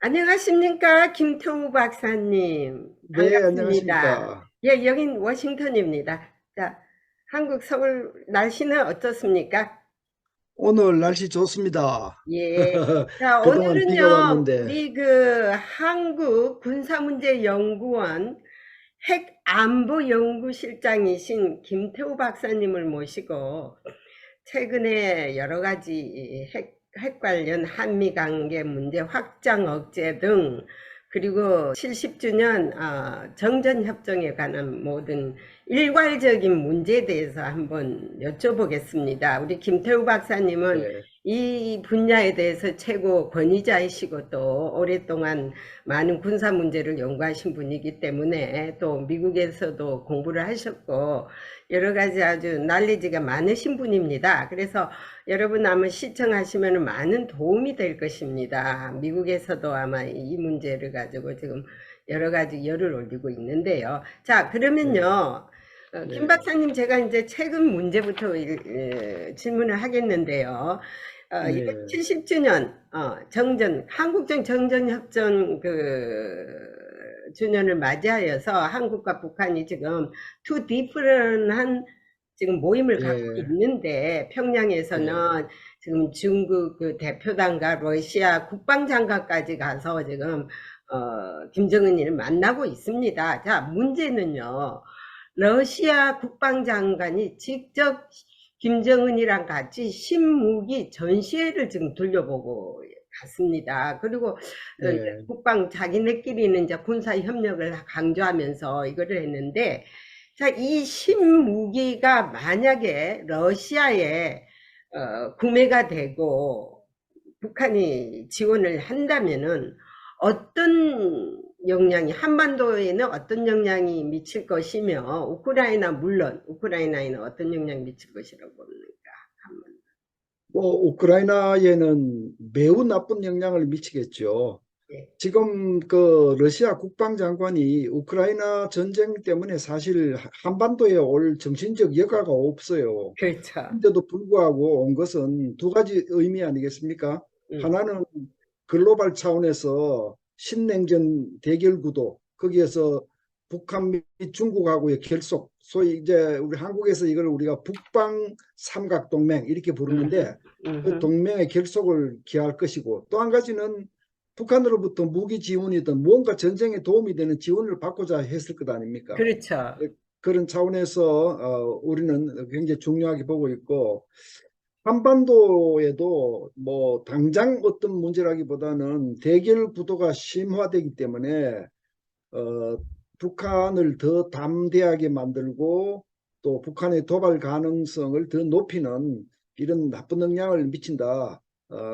안녕하십니까, 김태우 박사님. 네, 반갑습니다. 안녕하십니까. 예, 여긴 워싱턴입니다. 자, 한국 서울 날씨는 어떻습니까? 오늘 날씨 좋습니다. 예. 자, 그동안 비가 오늘은요, 왔는데, 우리 그 한국 군사문제연구원 핵안보연구실장이신 김태우 박사님을 모시고 최근에 여러 가지 핵 관련 한미 관계 문제 확장 억제 등 그리고 70주년 정전협정에 관한 모든 일괄적인 문제에 대해서 한번 여쭤보겠습니다. 우리 김태우 박사님은 네, 이 분야에 대해서 최고 권위자이시고 또 오랫동안 많은 군사 문제를 연구하신 분이기 때문에 또 미국에서도 공부를 하셨고 여러 가지 아주 날리지가 많으신 분입니다. 그래서 여러분 아마 시청하시면 많은 도움이 될 것입니다. 미국에서도 아마 이 문제를 가지고 지금 여러 가지 열을 올리고 있는데요. 자, 네, 그러면요. 김 네, 박사님, 제가 이제 최근 문제부터 질문을 하겠는데요. 이번 네, 70주년 한국정 정전협정 주년을 맞이하여서 한국과 북한이 지금 투 디프런한 지금 모임을 갖고 네, 있는데 네, 평양에서는 지금 중국 그 대표단과 러시아 국방장관까지 가서 지금 김정은이를 만나고 있습니다. 자, 문제는요. 러시아 국방장관이 직접 김정은이랑 같이 신무기 전시회를 지금 둘러보고 갔습니다. 그리고 이제 네, 국방 자기네끼리는 이제 군사 협력을 강조하면서 이거를 했는데, 자, 이 신무기가 만약에 러시아에 구매가 되고 북한이 지원을 한다면은 어떤 영향이 한반도에는 어떤 영향이 미칠 것이며 우크라이나 물론 우크라이나에는 어떤 영향이 미칠 것이라고 봅니까? 뭐, 우크라이나에는 매우 나쁜 영향을 미치겠죠. 예, 지금 그 러시아 국방장관이 우크라이나 전쟁 때문에 사실 한반도에 올 정신적 여가가 없어요. 그렇죠. 근데도 불구하고 온 것은 두 가지 의미 아니겠습니까? 음, 하나는 글로벌 차원에서 신냉전 대결 구도, 거기에서 북한 및 중국하고의 결속, 소위 이제 우리 한국에서 이걸 우리가 북방 삼각동맹 이렇게 부르는데 음, 그 음, 동맹의 결속을 기할 것이고, 또 한 가지는 북한으로부터 무기 지원이든 무언가 전쟁에 도움이 되는 지원을 받고자 했을 것 아닙니까? 그렇죠. 그런 차원에서 우리는 굉장히 중요하게 보고 있고, 한반도에도 뭐 당장 어떤 문제라기보다는 대결 구도가 심화되기 때문에 어, 북한을 더 담대하게 만들고 또 북한의 도발 가능성을 더 높이는 이런 나쁜 영향을 미친다.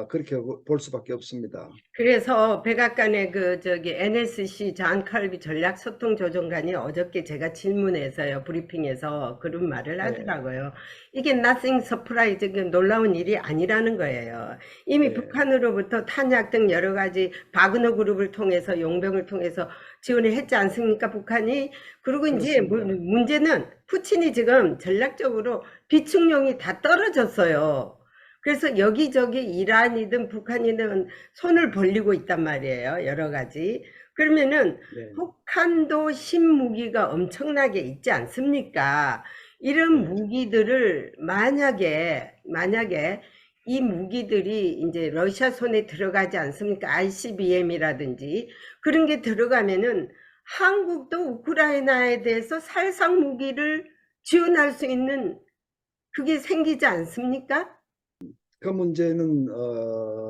그렇게 볼 수밖에 없습니다. 그래서 백악관의 NSC 잔 칼비 전략소통조정관이 어저께 제가 질문에서요, 브리핑에서 그런 말을 네, 하더라고요. 이게 nothing surprise, 놀라운 일이 아니라는 거예요. 이미 네, 북한으로부터 탄약 등 여러 가지 바그너 그룹을 통해서 용병을 통해서 지원을 했지 않습니까, 북한이? 그리고 이제 그렇습니다. 문제는 푸틴이 지금 전략적으로 비축용이 다 떨어졌어요. 그래서 여기저기 이란이든 북한이든 손을 벌리고 있단 말이에요. 여러 가지. 그러면은 네, 북한도 신무기가 엄청나게 있지 않습니까? 이런 네, 무기들을 만약에 이 무기들이 이제 러시아 손에 들어가지 않습니까? ICBM이라든지 그런 게 들어가면은 한국도 우크라이나에 대해서 살상 무기를 지원할 수 있는 그게 생기지 않습니까? 그 문제는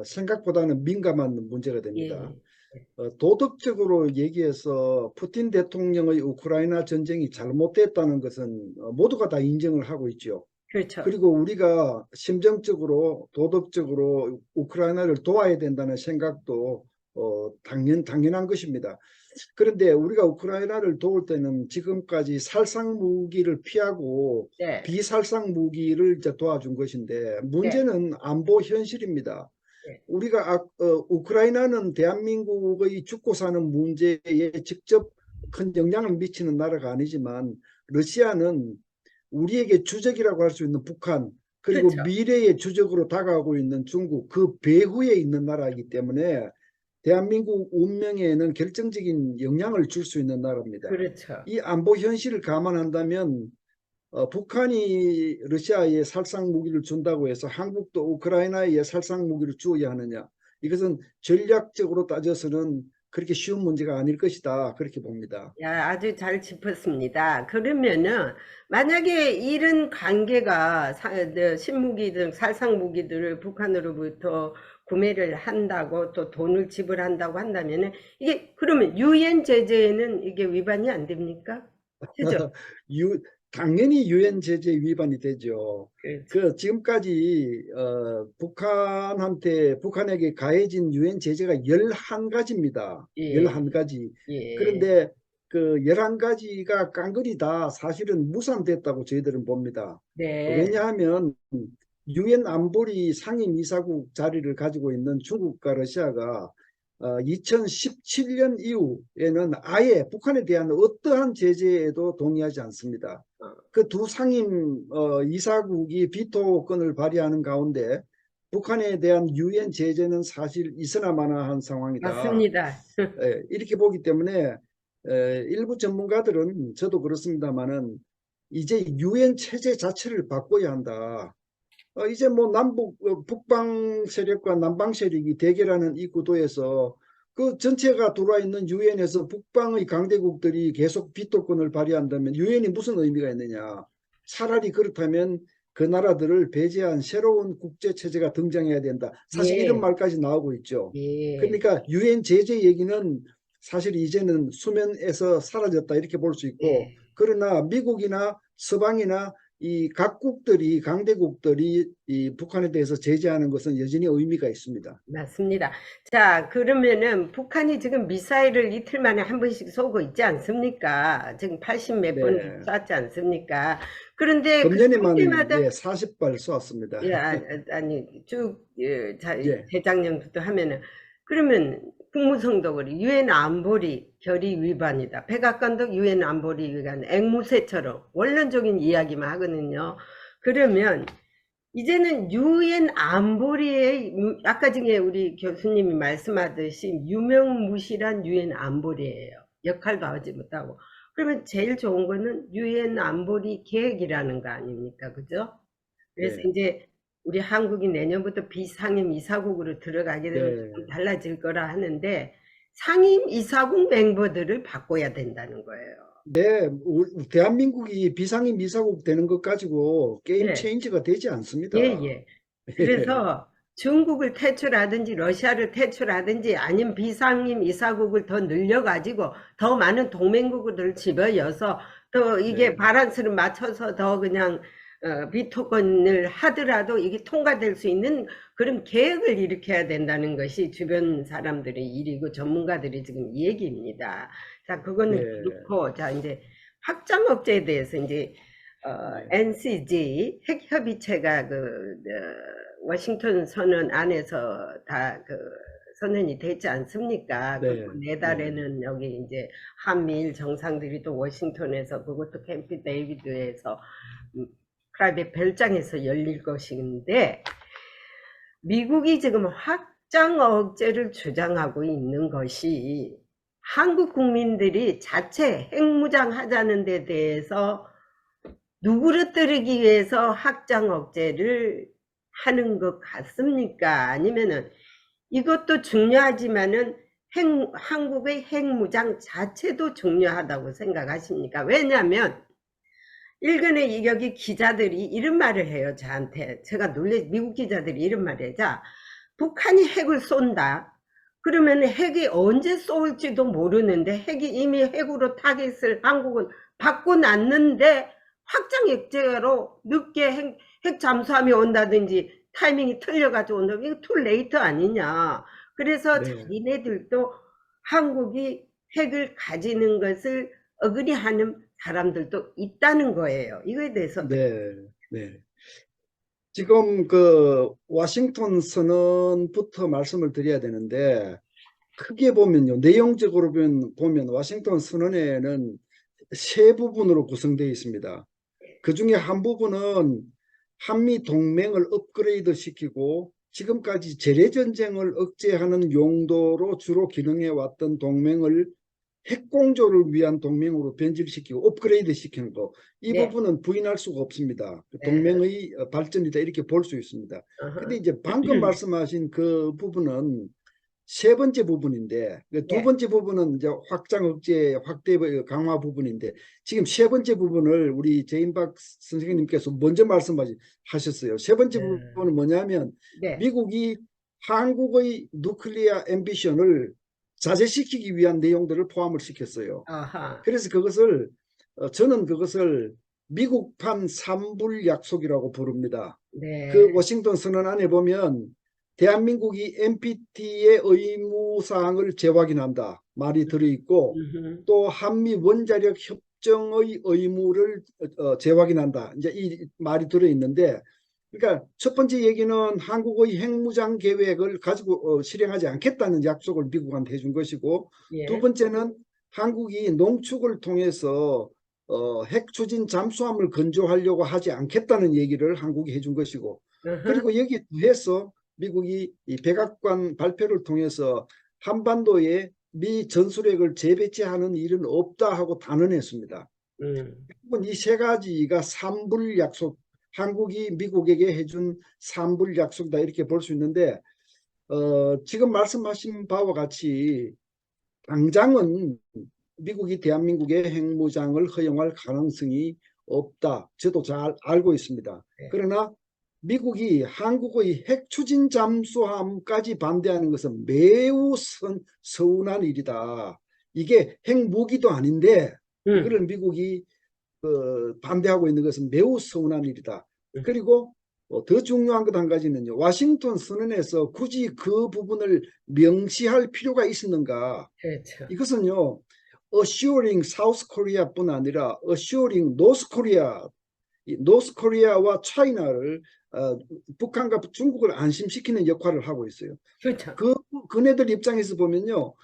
생각보다는 민감한 문제가 됩니다. 예. 도덕적으로 얘기해서 푸틴 대통령의 우크라이나 전쟁이 잘못됐다는 것은 모두가 다 인정을 하고 있죠. 그렇죠. 그리고 우리가 심정적으로 도덕적으로 우크라이나를 도와야 된다는 생각도 당연한 것입니다. 그런데 우리가 우크라이나를 도울 때는 지금까지 살상 무기를 피하고 네. 비살상 무기를 이제 도와준 것인데 네. 문제는 안보 현실입니다. 네. 우크라이나는 대한민국의 죽고 사는 문제에 직접 큰 영향을 미치는 나라가 아니지만 러시아는 우리에게 주적이라고 할 수 있는 북한, 그리고 그렇죠. 미래의 주적으로 다가오고 있는 중국, 그 배후에 있는 나라이기 때문에 대한민국 운명에는 결정적인 영향을 줄 수 있는 나라입니다. 그렇죠. 이 안보 현실을 감안한다면 북한이 러시아에 살상 무기를 준다고 해서 한국도 우크라이나에 살상 무기를 주어야 하느냐? 이것은 전략적으로 따져서는 그렇게 쉬운 문제가 아닐 것이다. 그렇게 봅니다. 야, 아주 잘 짚었습니다. 그러면은 만약에 이런 관계가 신무기들, 살상무기들을 북한으로부터 구매를 한다고 또 돈을 지불한다고 한다면은 이게 그러면 유엔 제재에는 이게 위반이 안 됩니까? 그죠? 유, 당연히 유엔 제재 위반이 되죠. 그렇죠. 그 지금까지 북한에게 가해진 유엔 제재가 11가지입니다. 예, 11가지. 예, 그런데 그 11가지가 깡그리 다 사실은 무산됐다고 저희들은 봅니다. 네, 왜냐하면 유엔 안보리 상임이사국 자리를 가지고 있는 중국과 러시아가 2017년 이후에는 아예 북한에 대한 어떠한 제재에도 동의하지 않습니다. 어, 그 두 상임 이사국이 비토권을 발휘하는 가운데 북한에 대한 유엔 제재는 사실 있으나마나한 상황이다. 맞습니다. 이렇게 보기 때문에 일부 전문가들은 저도 그렇습니다만은 이제 유엔 체제 자체를 바꿔야 한다. 이제 뭐 북방 세력과 남방 세력이 대결하는 이 구도에서 그 전체가 들어와 있는 유엔에서 북방의 강대국들이 계속 비토권을 발휘한다면 유엔이 무슨 의미가 있느냐. 차라리 그렇다면 그 나라들을 배제한 새로운 국제 체제가 등장해야 된다. 사실 이런 예, 말까지 나오고 있죠. 예, 그러니까 유엔 제재 얘기는 사실 이제는 수면에서 사라졌다 이렇게 볼 수 있고, 예. 그러나 미국이나 서방이나 이 각국들이 강대국들이 이 북한에 대해서 제재하는 것은 여전히 의미가 있습니다. 맞습니다. 자, 그러면은 북한이 지금 미사일을 이틀 만에 한 번씩 쏘고 있지 않습니까? 지금 80 몇 번 네. 쐈지 않습니까? 그런데 그 쏠 금년에만 때마다 예, 40발 쏘았습니다. 예, 아니 쭉 예, 예. 재작년부터 하면은 그러면 국무성도 그리 유엔 안보리 결의 위반이다. 백악관도 유엔 안보리 위반 앵무새처럼 원론적인 이야기만 하거든요. 그러면 이제는 유엔 안보리의 아까 전에 우리 교수님이 말씀하듯이 유명무실한 유엔 안보리예요. 역할도 하지 못하고. 그러면 제일 좋은 거는 유엔 안보리 계획이라는 거 아닙니까? 그죠? 그래서 네. 이제 우리 한국이 내년부터 비상임 이사국으로 들어가게 되면 조금 네. 달라질 거라 하는데 상임 이사국 멤버들을 바꿔야 된다는 거예요. 네. 대한민국이 비상임 이사국 되는 것 가지고 게임 네. 체인지가 되지 예, 않습니다. 예. 그래서 중국을 퇴출하든지 러시아를 퇴출하든지 아니면 비상임 이사국을 더 늘려가지고 더 많은 동맹국들을 집어여서 또 이게 네. 바란스를 맞춰서 더 그냥 비토권을 하더라도 이게 통과될 수 있는 그런 계획을 일으켜야 된다는 것이 주변 사람들의 일이고 전문가들이 지금 이 얘기입니다. 자, 그거는 네. 그렇고, 자, 이제 확장 억제에 대해서 이제 네. NCG 핵협의체가 워싱턴 선언 안에서 다 선언이 됐지 않습니까? 그리고 네. 네. 내달에는 여기 이제 한미일 정상들이 또 워싱턴에서 그것도 캠프 데이비드에서 프라이빗 별장에서 열릴 것인데 미국이 지금 확장 억제를 주장하고 있는 것이 한국 국민들이 자체 핵무장 하자는 데 대해서 누구르뜨리기 위해서 확장 억제를 하는 것 같습니까? 아니면은 이것도 중요하지만은 한국의 핵무장 자체도 중요하다고 생각하십니까? 왜냐하면 일간의 여기 기자들이 이런 말을 해요, 저한테. 제가 미국 기자들이 이런 말을 해요. 자, 북한이 핵을 쏜다. 그러면 핵이 언제 쏠지도 모르는데 핵이 이미 핵으로 타깃을 한국은 받고 났는데 확장 핵제로 늦게 핵 잠수함이 온다든지 타이밍이 틀려가지고 온다면 이거 투 레이트 아니냐. 그래서 네. 자기네들도 한국이 핵을 가지는 것을 어그리하는 사람들도 있다는 거예요. 이거에 대해서 어떻게 네. 네. 지금 그 워싱턴 선언부터 말씀을 드려야 되는데, 크게 보면요, 내용적으로 보면 워싱턴 선언에는 세 부분으로 구성되어 있습니다. 그 중에 한 부분은 한미 동맹을 업그레이드 시키고 지금까지 재래전쟁을 억제하는 용도로 주로 기능해 왔던 동맹을 핵공조를 위한 동맹으로 변질시키고 업그레이드 시키는 거, 이 네. 부분은 부인할 수가 없습니다. 네. 동맹의 발전이다 이렇게 볼 수 있습니다. 근데 어허. 이제 방금 말씀하신 그 부분은 세 번째 부분인데, 두 네. 번째 부분은 이제 확장 억제 확대 강화 부분인데, 지금 세 번째 부분을 우리 제인박 선생님께서 먼저 말씀하셨어요. 세 번째 부분은 뭐냐면 네. 미국이 한국의 누클리어 앰비션을 자제시키기 위한 내용들을 포함을 시켰어요. 아하. 그래서 그것을 저는 그것을 미국판 삼불 약속이라고 부릅니다. 그 네. 워싱턴 선언안에 보면 대한민국이 NPT의 의무사항을 재확인한다 말이 들어있고, 음흠. 또 한미 원자력 협정의 의무를 재확인한다, 이제 이 말이 들어있는데, 그러니까 첫 번째 얘기는 한국의 핵무장 계획을 가지고 실행하지 않겠다는 약속을 미국한테 해준 것이고, 두 예. 번째는 한국이 농축을 통해서 핵 추진 잠수함을 건조하려고 하지 않겠다는 얘기를 한국이 해준 것이고, 어허. 그리고 여기에 더해서 미국이 이 백악관 발표를 통해서 한반도에 미 전술핵을 재배치하는 일은 없다 하고 단언했습니다. 음. 이 세 가지가 삼불 약속, 한국이 미국에게 해준 삼불 약속이다 이렇게 볼 수 있는데, 지금 말씀하신 바와 같이 당장은 미국이 대한민국의 핵무장을 허용할 가능성이 없다, 저도 잘 알고 있습니다. 네. 그러나 미국이 한국의 핵 추진 잠수함까지 반대하는 것은 매우 서운한 일이다. 이게 핵무기도 아닌데 음. 이거를 미국이 반대하고 있는 것은 매우 서운한 일이다. 음. 그리고 더 중요한 것 한 가지는요. 워싱턴 선언에서 굳이 그 부분을 명시할 필요가 있었는가? 그렇죠. 이것은요, assuring South Korea뿐 아니라 assuring North Korea, 노스 코리아와 차이나를 북한과 중국을 안심시키는 역할을 하고 있어요. 그렇죠. 그네들 입장에서 보면요,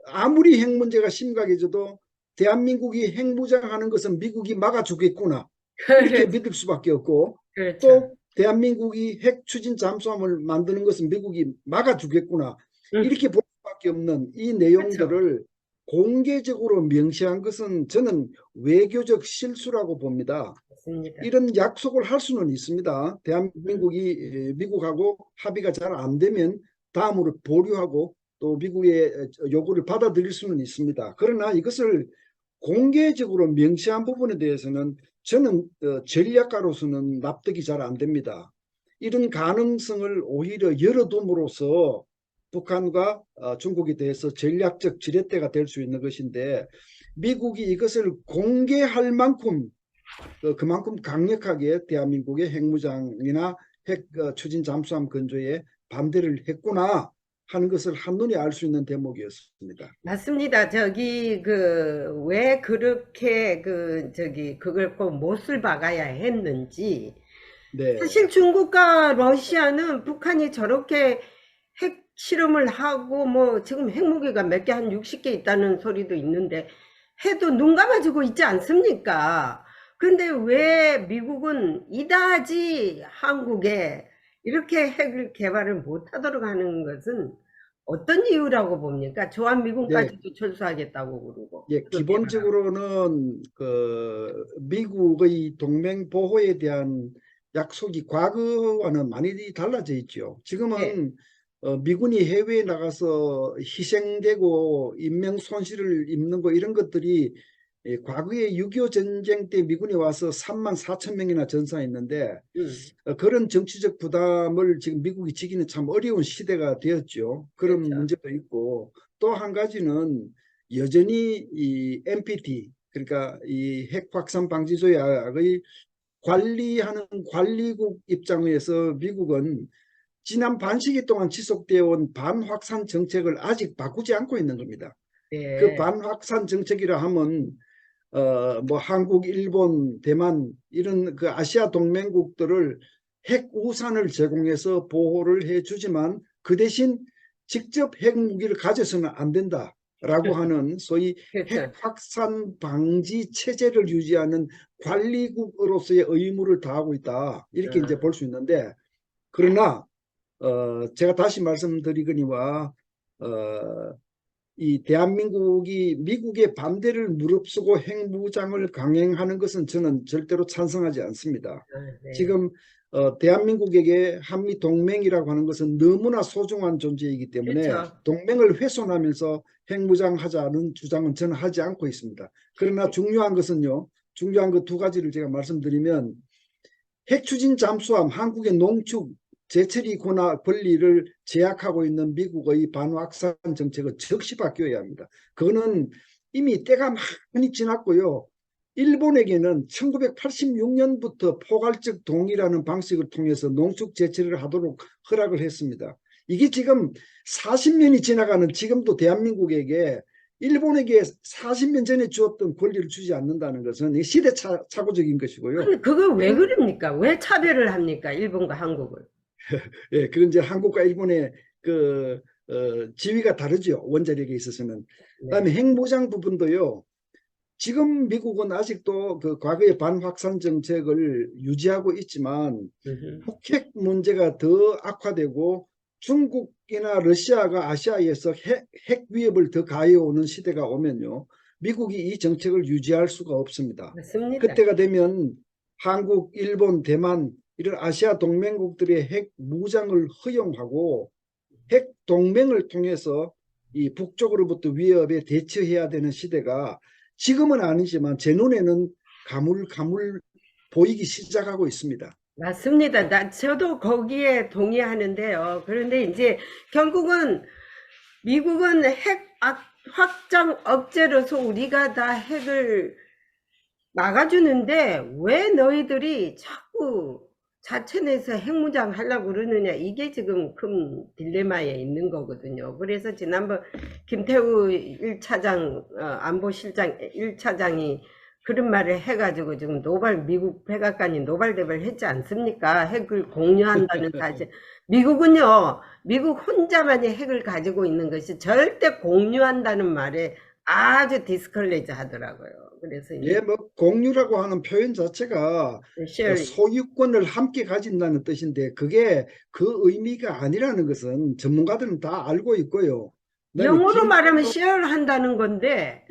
아무리 핵 문제가 심각해져도 대한민국이 핵무장하는 것은 미국이 막아주겠구나 이렇게 그렇죠. 믿을 수밖에 없고, 그렇죠. 또 대한민국이 핵 추진 잠수함을 만드는 것은 미국이 막아주겠구나 음. 이렇게 볼 수밖에 없는 이 그렇죠. 내용들을 공개적으로 명시한 것은 저는 외교적 실수라고 봅니다. 맞습니다. 이런 약속을 할 수는 있습니다. 음. 대한민국이 미국하고 합의가 잘 안 되면 다음으로 보류하고 또 미국의 요구를 받아들일 수는 있습니다. 그러나 이것을 공개적으로 명시한 부분에 대해서는 저는 전략가로서는 납득이 잘 안 됩니다. 이런 가능성을 오히려 열어둠으로써 북한과 중국에 대해서 전략적 지렛대가 될 수 있는 것인데, 미국이 이것을 공개할 만큼 그만큼 강력하게 대한민국의 핵무장이나 핵 추진 잠수함 건조에 반대를 했구나 하는 것을 한눈에 알 수 있는 대목이었습니다. 맞습니다. 저기 왜 그렇게 그걸 꼭 못을 박아야 했는지. 사실 네, 중국과 러시아는 북한이 저렇게 핵 실험을 하고 뭐 지금 핵무기가 몇 개 한 60개 있다는 소리도 있는데 해도 눈 감아주고 있지 않습니까? 그런데 왜 미국은 이다지 한국에 이렇게 핵을 개발을 못하도록 하는 것은 어떤 이유라고 봅니까? 네, 주한미군까지도 철수하겠다고 그러고 예, 그거 개발하고. 기본적으로는 미국의 동맹 보호에 대한 약속이 과거와는 많이 달라져 있죠. 네. 지금은 미군이 해외에 나가서 희생되고 인명 손실을 입는 거 이런 것들이, 과거에 6.25 전쟁 때 미군이 와서 3만 4천 명이나 전사했는데 음. 그런 정치적 부담을 지금 미국이 지기는 참 어려운 시대가 되었죠. 그런 그렇죠. 문제도 있고, 또 한 가지는 여전히 이 NPT, 그러니까 이 핵 확산 방지 조약의 관리하는 관리국 입장에서 미국은 지난 반시기 동안 지속되어 온 반확산 정책을 아직 바꾸지 않고 있는 겁니다. 그 네. 반확산 정책이라 하면 뭐 한국, 일본, 대만 이런 그 아시아 동맹국들을 핵 우산을 제공해서 보호를 해주지만 그 대신 직접 핵무기를 가져서는 안 된다라고 하는 소위 핵 그렇죠. 확산 방지 체제를 유지하는 관리국으로서의 의무를 다하고 있다 이렇게 이제 볼 수 있는데, 그러나 제가 다시 말씀드리거니와 이 대한민국이 미국의 반대를 무릅쓰고 핵무장을 강행하는 것은 저는 절대로 찬성하지 않습니다. 네. 지금 대한민국에게 한미 동맹이라고 하는 것은 너무나 소중한 존재이기 때문에 그렇죠. 동맹을 훼손하면서 핵무장하자는 주장은 저는 하지 않고 있습니다. 그러나 중요한 것은요, 중요한 그 두 가지를 제가 말씀드리면, 핵추진 잠수함 한국의 농축 제철이 권리를 제약하고 있는 미국의 반확산 정책은 즉시 바뀌어야 합니다. 그거는 이미 때가 많이 지났고요. 일본에게는 1986년부터 포괄적 동의라는 방식을 통해서 농축 제철을 하도록 허락을 했습니다. 이게 지금 40년이 지나가는 지금도 대한민국에게 일본에게 40년 전에 주었던 권리를 주지 않는다는 것은 시대착오적인 것이고요. 아니, 그거 왜 그럽니까? 왜 차별을 합니까? 일본과 한국을. 예, 그런 이제 한국과 일본의 그 지위가 다르죠. 원자력에 있어서는. 네. 그다음에 핵무장 부분도요. 지금 미국은 아직도 그 과거의 반확산 정책을 유지하고 있지만 음흠. 북핵 문제가 더 악화되고 중국이나 러시아가 아시아에서 핵 위협을 더 가해오는 시대가 오면요. 미국이 이 정책을 유지할 수가 없습니다. 맞습니다. 그때가 되면 한국, 일본, 대만 이런 아시아 동맹국들의 핵 무장을 허용하고 핵 동맹을 통해서 이 북쪽으로부터 위협에 대처해야 되는 시대가 지금은 아니지만 제 눈에는 가물가물 보이기 시작하고 있습니다. 맞습니다. 저도 거기에 동의하는데요. 그런데 이제 결국은 미국은 확장 억제로서 우리가 다 핵을 막아주는데 왜 너희들이 자꾸 자체 내서 핵무장 하려고 그러느냐, 이게 지금 큰 딜레마에 있는 거거든요. 그래서 지난번 김태우 1차장 안보실장 1차장이 그런 말을 해가지고 지금 미국 백악관이 노발대발 했지 않습니까? 핵을 공유한다는 사실. 미국은요, 미국 혼자만이 핵을 가지고 있는 것이 절대 공유한다는 말에 아주 디스컬레이즈 하더라고요. 그래서 예, 이제 뭐 공유라고 하는 표현 자체가 쉐어링. 소유권을 함께 가진다는 뜻인데 그게 그 의미가 아니라는 것은 전문가들은 다 알고 있고요. 그다음에 영어로 말하면 김태호 쉐어를 한다는 건데,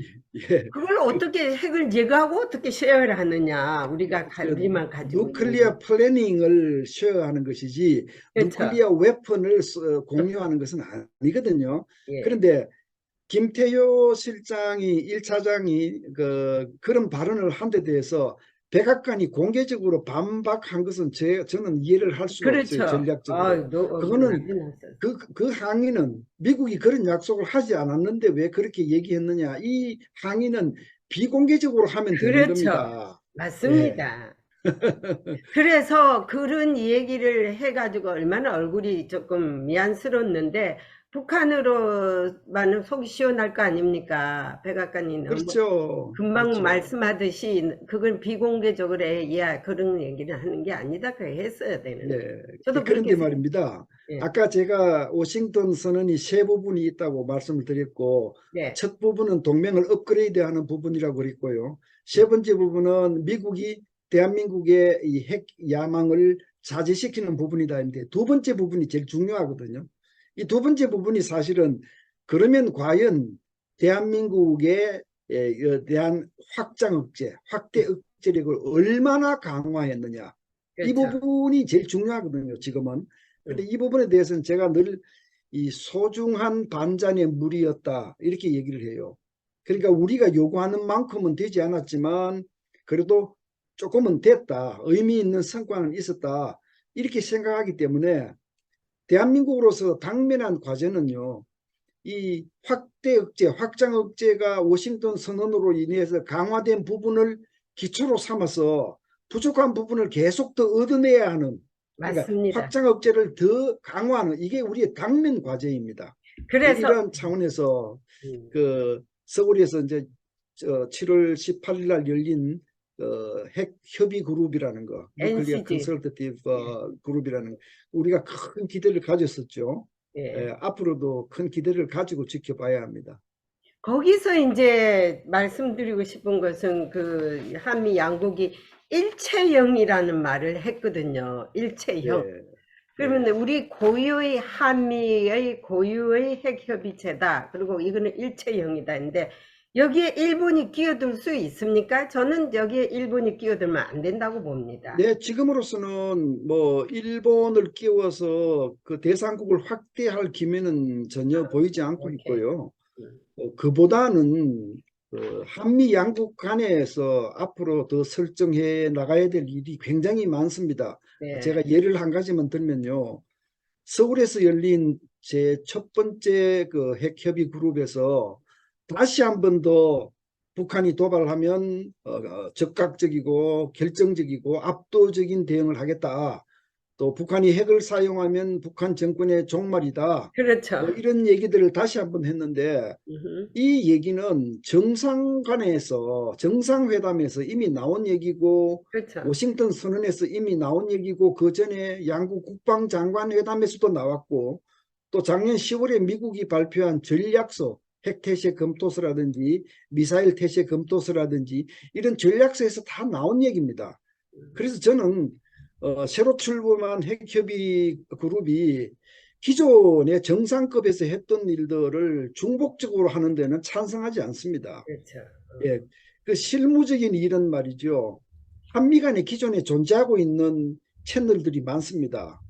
예, 그걸 어떻게 핵을 제거하고 어떻게 쉐어를 하느냐. 우리만 가지고 있는 거. 누클리어 플래닝을 쉐어하는 것이지 그렇죠. 누클리어 웨폰을 공유하는 것은 아니거든요. 예. 그런데 김태효 실장이 1차장이 그런 발언을 한 데 대해서 백악관이 공개적으로 반박한 것은 저는 이해를 할 수가 없어요. 그렇죠. 전략적으로. 그거는 난리 났어요. 그 항의는 미국이 그런 약속을 하지 않았는데 왜 그렇게 얘기했느냐. 이 항의는 비공개적으로 하면 되는 그렇죠. 겁니다. 예. 맞습니다. 그래서 그런 얘기를 해가지고 얼마나 얼굴이 조금 미안스러웠는데, 북한으로만은 속이 시원할 거 아닙니까? 백악관이 너무 그렇죠. 금방 그렇죠. 말씀하듯이 그걸 비공개적으로 해야 그런 얘기를 하는 게 아니다. 그래 했어야 되는데. 네. 저도 그렇게 그런데 말입니다. 예. 아까 제가 워싱턴 선언이 세 부분이 있다고 말씀을 드렸고, 네. 첫 부분은 동맹을 업그레이드하는 부분이라고 그랬고요. 세 음. 번째 부분은 미국이 대한민국의 이 핵 야망을 자제시키는 부분이다 했는데 두 번째 부분이 제일 중요하거든요. 이 두 번째 부분이 사실은 그러면 과연 대한민국에 대한 확장 억제, 확대 억제력을 얼마나 강화했느냐. 이 그렇죠. 부분이 제일 중요하거든요, 지금은. 근데 음. 이 부분에 대해서는 제가 늘 이 소중한 반잔의 물이었다, 이렇게 얘기를 해요. 그러니까 우리가 요구하는 만큼은 되지 않았지만, 그래도 조금은 됐다, 의미 있는 성과는 있었다, 이렇게 생각하기 때문에, 대한민국으로서 당면한 과제는요, 이 확대 억제, 확장 억제가 워싱턴 선언으로 인해서 강화된 부분을 기초로 삼아서 부족한 부분을 계속 더 얻어내야 하는, 그러니까 맞습니다. 확장 억제를 더 강화하는, 이게 우리의 당면 과제입니다. 그래서 이러한 차원에서 음, 서울에서 이제 7월 18일 날 열린 핵 협의 그룹이라는 거, 뉴클리어 NCG. 컨설터티브 예. 그룹이라는 거, 우리가 큰 기대를 가졌었죠. 예. 앞으로도 큰 기대를 가지고 지켜봐야 합니다. 거기서 이제 말씀드리고 싶은 것은 그 한미 양국이 일체형이라는 말을 했거든요. 일체형. 네, 그러면 우리 고유의 한미의 고유의 핵협의체다. 그리고 이거는 일체형이다. 근데 여기에 일본이 끼어들 수 있습니까? 저는 여기에 일본이 끼어들면 안 된다고 봅니다. 네, 지금으로서는 뭐 일본을 끼워서 그 대상국을 확대할 기미는 전혀 보이지 않고 오케이. 있고요. 그보다는 한미 양국 간에서 앞으로 더 설정해 나가야 될 일이 굉장히 많습니다. 네. 제가 예를 한 가지만 들면요. 서울에서 열린 제 첫 번째 그 핵협의 그룹에서 다시 한 번 더 북한이 도발하면 적극적이고 결정적이고 압도적인 대응을 하겠다. 또 북한이 핵을 사용하면 북한 정권의 종말이다. 그렇죠. 뭐 이런 얘기들을 다시 한 번 했는데 음흠. 이 얘기는 정상회담에서 이미 나온 얘기고 그렇죠. 워싱턴 선언에서 이미 나온 얘기고 그 전에 양국 국방장관 회담에서도 나왔고 또 작년 10월에 미국이 발표한 전략서 핵태세 검토서라든지 미사일 태세 검토서라든지 이런 전략서에서 다 나온 얘기입니다. 그래서 저는 새로 출범한 핵협의 그룹이 기존의 정상급에서 했던 일들을 중복적으로 하는 데는 찬성하지 않습니다. 그렇죠. 예, 그 실무적인 일은 말이죠. 한미 간에 기존에 존재하고 있는 채널들이 많습니다.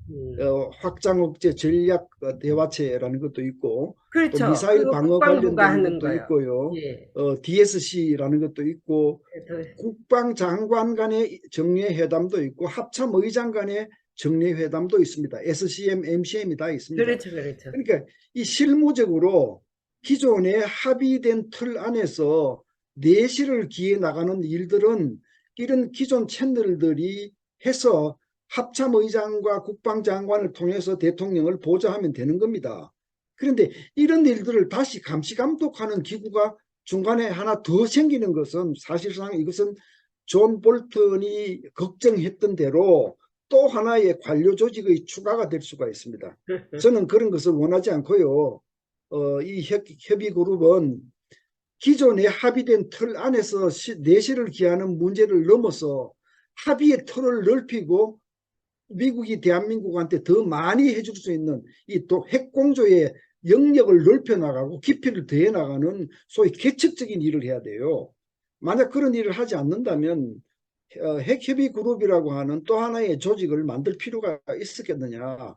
확장 억제 전략 대화체라는 것도 있고 또 그렇죠. 미사일 그거 방어 국방부가 관련된 하는 것도 거예요. 있고요. 예. DSC라는 것도 있고 그래서 국방장관 간의 정례회담도 있고 합참의장 간의 정례회담도 있습니다. SCM, MCM이 다 있습니다. 그렇죠. 그렇죠. 그러니까 이 실무적으로 기존에 합의된 틀 안에서 내실을 기해 나가는 일들은 이런 기존 채널들이 해서 합참의장과 국방장관을 통해서 대통령을 보좌하면 되는 겁니다. 그런데 이런 일들을 다시 감시 감독하는 기구가 중간에 하나 더 생기는 것은 사실상 이것은 존 볼턴이 걱정했던 대로 또 하나의 관료 조직의 추가가 될 수가 있습니다. 저는 그런 것을 원하지 않고요. 이 협의 그룹은 기존에 합의된 틀 안에서 내실을 기하는 문제를 넘어서 합의의 틀을 넓히고 미국이 대한민국한테 더 많이 해줄 수 있는 이 또 핵공조의 영역을 넓혀 나가고 깊이를 더해 나가는 소위 개척적인 일을 해야 돼요. 만약 그런 일을 하지 않는다면 핵협의 그룹이라고 하는 또 하나의 조직을 만들 필요가 있었겠느냐.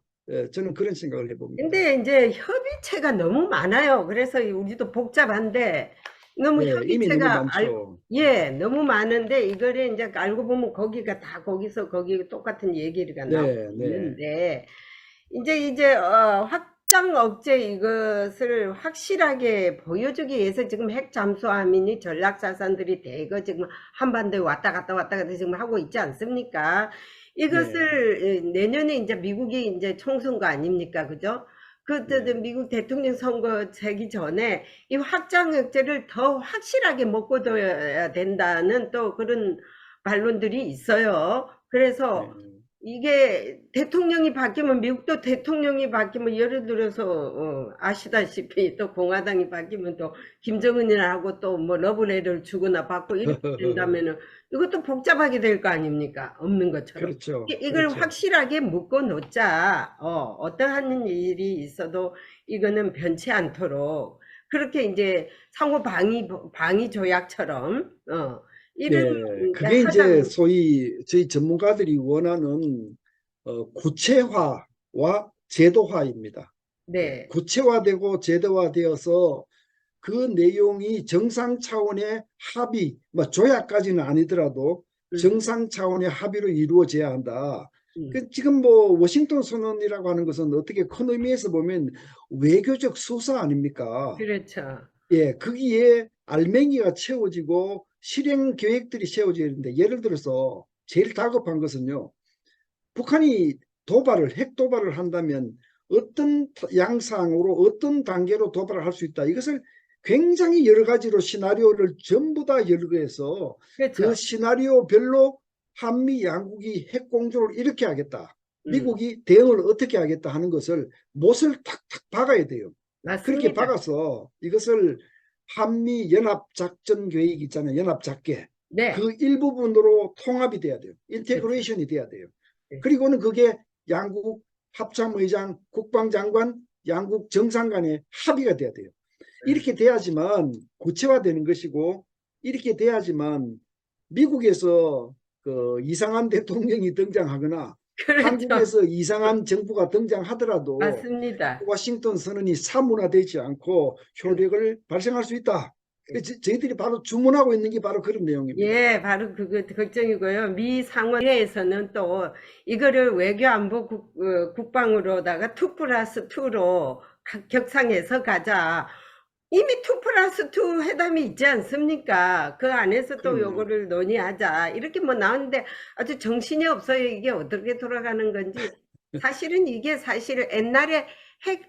저는 그런 생각을 해봅니다. 근데 이제 협의체가 너무 많아요. 그래서 우리도 복잡한데 너무 네, 이미 너무 협의체가 많죠. 예, 너무 많은데 이거를 이제 알고 보면 거기가 다 거기서 거기 똑같은 얘기가 나오고 네, 네, 있는데 이제 확장 억제 이것을 확실하게 보여주기 위해서 지금 핵 잠수함이니 전략 자산들이 대거 지금 한반도에 왔다 갔다 지금 하고 있지 않습니까? 네, 이것을 내년에 이제 미국이 이제 총선거 아닙니까? 그죠? 그 네, 미국 대통령 선거 되기 전에 이 확장 억제를 더 확실하게 먹고둬야 된다는 또 그런 반론들이 있어요. 그래서 네. 이게 대통령이 바뀌면 미국도 대통령이 바뀌면 예를 들어서 아시다시피 또 공화당이 바뀌면 또 김정은이라고 또 뭐 러브레터를 주거나 받고 이렇게 된다면은 이것도 복잡하게 될 거 아닙니까? 없는 것처럼. 그렇죠, 이걸 그렇죠. 확실하게 묶어 놓자. 어떠한 일이 있어도 이거는 변치 않도록 그렇게 이제 상호 방위 조약처럼 이런 네, 이제 그게 이제 하자고. 소위 저희 전문가들이 원하는 구체화와 제도화입니다. 네. 구체화되고 제도화되어서 그 내용이 정상 차원의 합의, 뭐 조약까지는 아니더라도 음, 정상 차원의 합의로 이루어져야 한다. 음. 그 지금 뭐 워싱턴 선언이라고 하는 것은 어떻게 큰 의미에서 보면 외교적 수사 아닙니까? 그렇죠. 예, 거기에 알맹이가 채워지고 실행 계획들이 세워져야 되는데 예를 들어서 제일 다급한 것은요. 북한이 핵 도발을 한다면 어떤 양상으로 어떤 단계로 도발을 할 수 있다. 이것을 굉장히 여러 가지로 시나리오를 전부 다 열거해서 그 그렇죠. 시나리오별로 한미 양국이 핵 공조를 이렇게 하겠다. 음, 미국이 대응을 어떻게 하겠다 하는 것을 못을 탁탁 박아야 돼요. 그렇게 맞습니다. 박아서 이것을 한미 연합작전 계획 있잖아요. 연합작계. 네. 그 일부분으로 통합이 돼야 돼요. 그렇죠. 인테그레이션이 돼야 돼요. 그렇죠. 그리고는 그게 양국 합참의장, 국방장관, 양국 정상 간에 합의가 돼야 돼요. 이렇게 돼야지만 구체화되는 것이고, 이렇게 돼야지만 미국에서 그 이상한 대통령이 등장하거나 그렇죠. 한국에서 이상한 정부가 등장하더라도 맞습니다. 워싱턴 선언이 사문화되지 않고 그, 효력을 발생할 수 있다. 저희들이 바로 주문하고 있는 게 바로 그런 내용입니다. 예, 바로 그거 걱정이고요. 미 상원회에서는 또 이거를 외교안보 국방으로다가 2+2로 격상해서 가자. 이미 2+2 회담이 있지 않습니까? 그 안에서 또 그럼요. 요거를 논의하자. 이렇게 뭐 나오는데 아주 정신이 없어요. 이게 어떻게 돌아가는 건지. 사실은 이게 사실 옛날에 핵,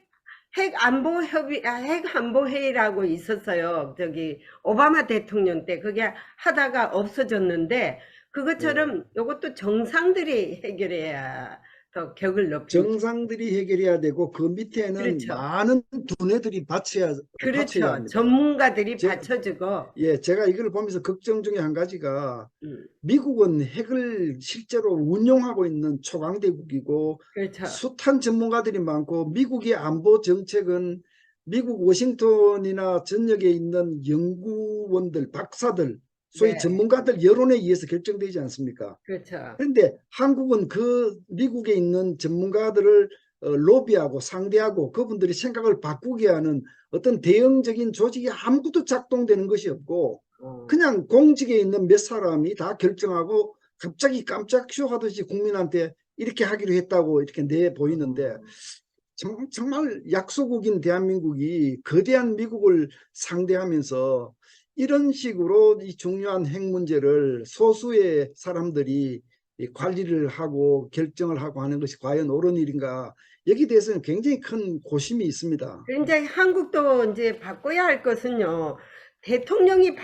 핵 안보 회의라고 있었어요. 저기 오바마 대통령 때 그게 하다가 없어졌는데 예. 그것처럼 요것도 정상들이 해결해야 더 격을 높입니다. 정상들이 해결해야 되고 그 밑에는 그렇죠. 많은 두뇌들이 받쳐야 그렇죠. 합니다. 전문가들이 제, 받쳐주고, 제가 이걸 보면서 걱정 중에 한 가지가 음, 미국은 핵을 실제로 운용하고 있는 초강대국이고 그렇죠. 숱한 전문가들이 많고 미국의 안보 정책은 미국 워싱턴이나 전역에 있는 연구원들, 박사들, 소위 네, 전문가들 여론에 의해서 결정되지 않습니까? 그렇죠. 그런데 한국은 그 미국에 있는 전문가들을 로비하고 상대하고 그분들이 생각을 바꾸게 하는 어떤 대응적인 조직이 아무것도 작동되는 것이 없고 어, 그냥 공직에 있는 몇 사람이 다 결정하고 갑자기 깜짝 쇼하듯이 국민한테 이렇게 하기로 했다고 이렇게 내 보이는데 어. 정말 약소국인 대한민국이 거대한 미국을 상대하면서 이런 식으로 이 중요한 핵 문제를 소수의 사람들이 관리를 하고 결정을 하고 하는 것이 과연 옳은 일인가? 여기 대해서는 굉장히 큰 고심이 있습니다. 굉장히 한국도 이제 바꿔야 할 것은요. 대통령이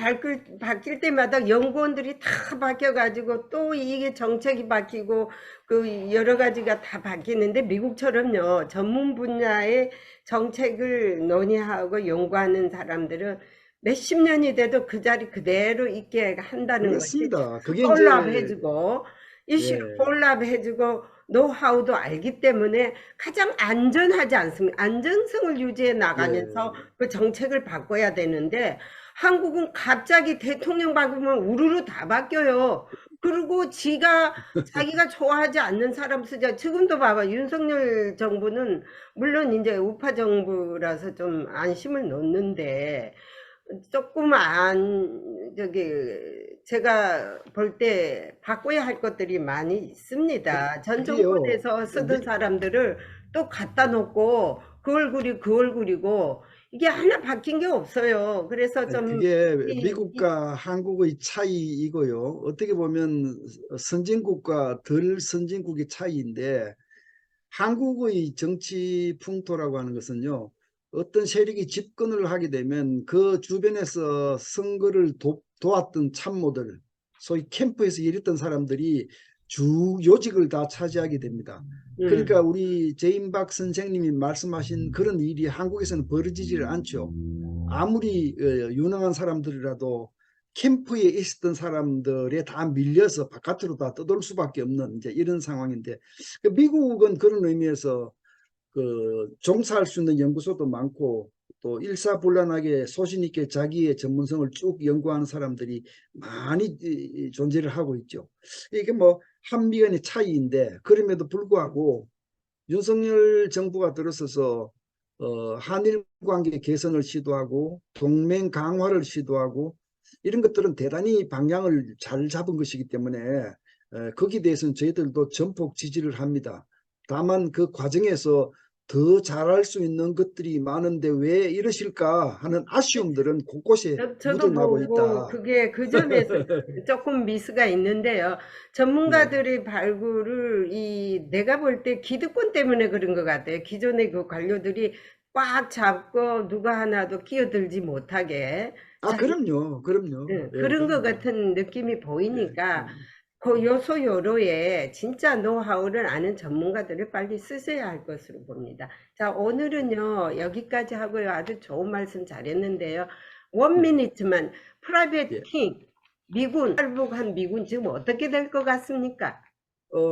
바뀔 때마다 연구원들이 다 바뀌어가지고 또 이게 정책이 바뀌고 그 여러 가지가 다 바뀌는데 미국처럼요. 전문 분야의 정책을 논의하고 연구하는 사람들은 몇십 년이 돼도 그 자리 그대로 있게 한다는 것이 그렇습니다. 그게 폴랍 이제 해주고 이슈를 예, 폴랍 해주고 노하우도 알기 때문에 가장 안전하지 않습니까? 안전성을 유지해 나가면서 예, 그 정책을 바꿔야 되는데 한국은 갑자기 대통령 바꾸면 우르르 다 바뀌어요. 그리고 자기가 좋아하지 않는 사람 쓰자. 지금도 봐봐. 윤석열 정부는 물론 이제 우파 정부라서 좀 안심을 놓는데 조금 저기, 제가 볼 때 바꿔야 할 것들이 많이 있습니다. 전 그게요. 정권에서 쓰던 사람들을 또 갖다 놓고 그 얼굴이 그 얼굴이고 이게 하나 바뀐 게 없어요. 그래서 좀, 그게 이, 미국과 한국의 차이이고요. 어떻게 보면 선진국과 덜 선진국의 차이인데 한국의 정치 풍토라고 하는 것은요. 어떤 세력이 집권을 하게 되면 그 주변에서 선거를 도왔던 참모들, 소위 캠프에서 일했던 사람들이 주 요직을 다 차지하게 됩니다. 그러니까 음, 우리 제임박 선생님이 말씀하신 그런 일이 한국에서는 벌어지지를 않죠. 아무리 유능한 사람들이라도 캠프에 있었던 사람들에 다 밀려서 바깥으로 다 떠돌 수밖에 없는 이제 이런 상황인데 그 미국은 그런 의미에서 그 종사할 수 있는 연구소도 많고 또 일사불란하게 소신 있게 자기의 전문성을 쭉 연구하는 사람들이 많이 존재를 하고 있죠. 이게 뭐 한미 간의 차이인데 그럼에도 불구하고 윤석열 정부가 들어서서 한일 관계 개선을 시도하고 동맹 강화를 시도하고 이런 것들은 대단히 방향을 잘 잡은 것이기 때문에 거기에 대해서는 저희들도 전폭 지지를 합니다. 다만 그 과정에서 더 잘할 수 있는 것들이 많은데 왜 이러실까 하는 아쉬움들은 곳곳에 저도 묻어나고 보고 있다. 그게 그 점에서 조금 미스가 있는데요. 네. 전문가들의 발굴을 내가 볼 때 기득권 때문에 그런 것 같아요. 기존의 그 관료들이 꽉 잡고 누가 하나도 끼어들지 못하게 아, 그럼요. 그럼요. 예, 그런 것 그럼요. 같은 느낌이 예. 보이니까 그 요소 요로에 진짜 노하우를 아는 전문가들을 빨리 쓰셔야 할 것으로 봅니다. 자, 오늘은요, 여기까지 하고요. 아주 좋은 말씀 잘했는데요. 원 예. 미니트만 프라이빗 예. 킹, 미군, 탈북한 미군 지금 어떻게 될 것 같습니까?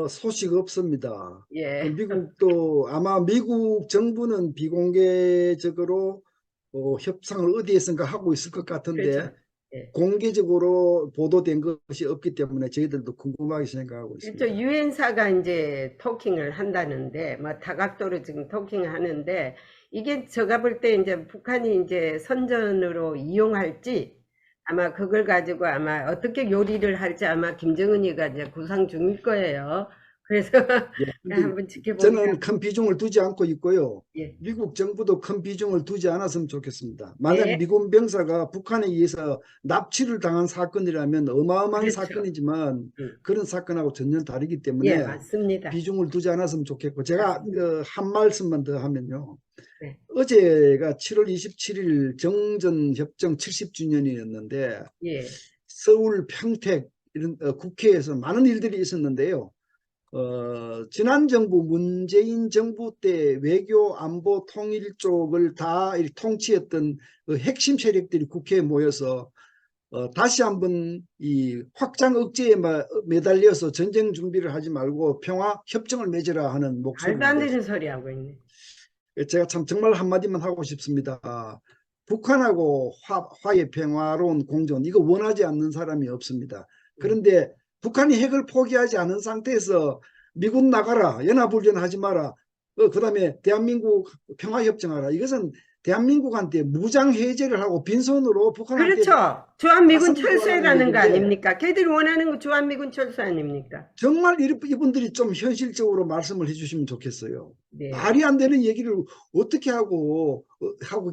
소식 없습니다. 그 예, 미국도 아마 미국 정부는 비공개적으로 협상을 어디에선가 하고 있을 것 같은데 그렇죠. 예. 공개적으로 보도된 것이 없기 때문에 저희들도 궁금하게 생각하고 그렇죠. 있습니다. 유엔사가 이제 토킹을 한다는데, 뭐 다각도로 지금 토킹을 하는데, 이게 제가 볼 때 이제 북한이 이제 선전으로 이용할지, 아마 그걸 가지고 아마 어떻게 요리를 할지 아마 김정은이가 이제 구상 중일 거예요. 그래서 예, 근데 한번 지켜보기가, 저는 큰 비중을 두지 않고 있고요. 예. 미국 정부도 큰 비중을 두지 않았으면 좋겠습니다. 만약 네, 미군 병사가 북한에 의해서 납치를 당한 사건이라면 어마어마한 그렇죠. 사건이지만 음. 그런 사건하고 전혀 다르기 예, 때문에 맞습니다. 비중을 두지 않았으면 좋겠고 제가 맞습니다. 한 말씀만 더 하면요. 네, 어제가 7월 27일 정전협정 70주년이었는데 예. 서울 평택 이런 국회에서 많은 일들이 있었는데요. 지난 정부 문재인 정부 때 외교 안보 통일 쪽을 다 통치했던 그 핵심 세력들이 국회에 모여서 다시 한번 이 확장 억제에 매달려서 전쟁 준비를 하지 말고 평화 협정을 맺으라 하는 말도 목소리를 안 냈습니다. 되는 소리 하고 있네. 제가 참 정말 한마디만 하고 싶습니다. 북한하고 화해 평화로운 공존 이거 원하지 않는 사람이 없습니다. 음. 그런데 북한이 핵을 포기하지 않은 상태에서 미군 나가라, 연합훈련하지 마라, 그다음에 대한민국 평화협정하라. 이것은 대한민국한테 무장 해제를 하고 빈손으로 북한한테 그렇죠. 주한미군 가슴을 두라는 철수해라는 거 얘기인데 아닙니까? 걔들이 원하는 거 주한미군 철수 아닙니까? 정말 이분들이 좀 현실적으로 말씀을 해주시면 좋겠어요. 네. 말이 안 되는 얘기를 어떻게 하고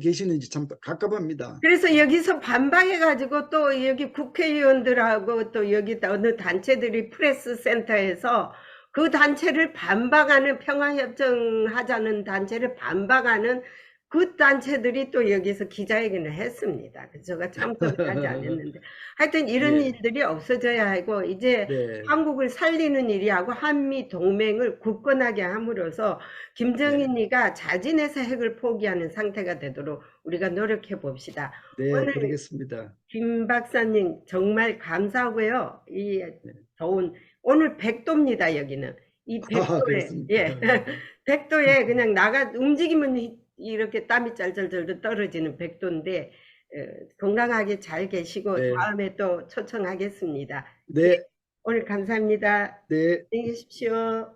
계시는지 참 갑갑합니다. 그래서 여기서 반박해가지고 또 여기 국회의원들하고 또 여기 어느 단체들이 프레스 센터에서 그 단체를 반박하는 평화협정 하자는 단체를 반박하는 그 단체들이 또 여기서 기자회견을 했습니다. 그래서 제가 참석을 하지 않았는데 하여튼 이런 예, 일들이 없어져야 하고 이제 네, 한국을 살리는 일이하고 한미 동맹을 굳건하게 함으로써 네, 김정은이가 자진해서 핵을 포기하는 상태가 되도록 우리가 노력해 봅시다. 네, 오늘 그러겠습니다. 김 박사님 정말 감사하고요. 이 네. 더운 오늘 100도입니다. 여기는 이 아, 100도에 그렇습니까? 예 100도에 그냥 움직이면 이렇게 땀이 짤짤짤 떨어지는 100도인데 건강하게 잘 계시고 네, 다음에 또 초청하겠습니다. 예, 네, 오늘 감사합니다. 네. 안녕히 계십시오.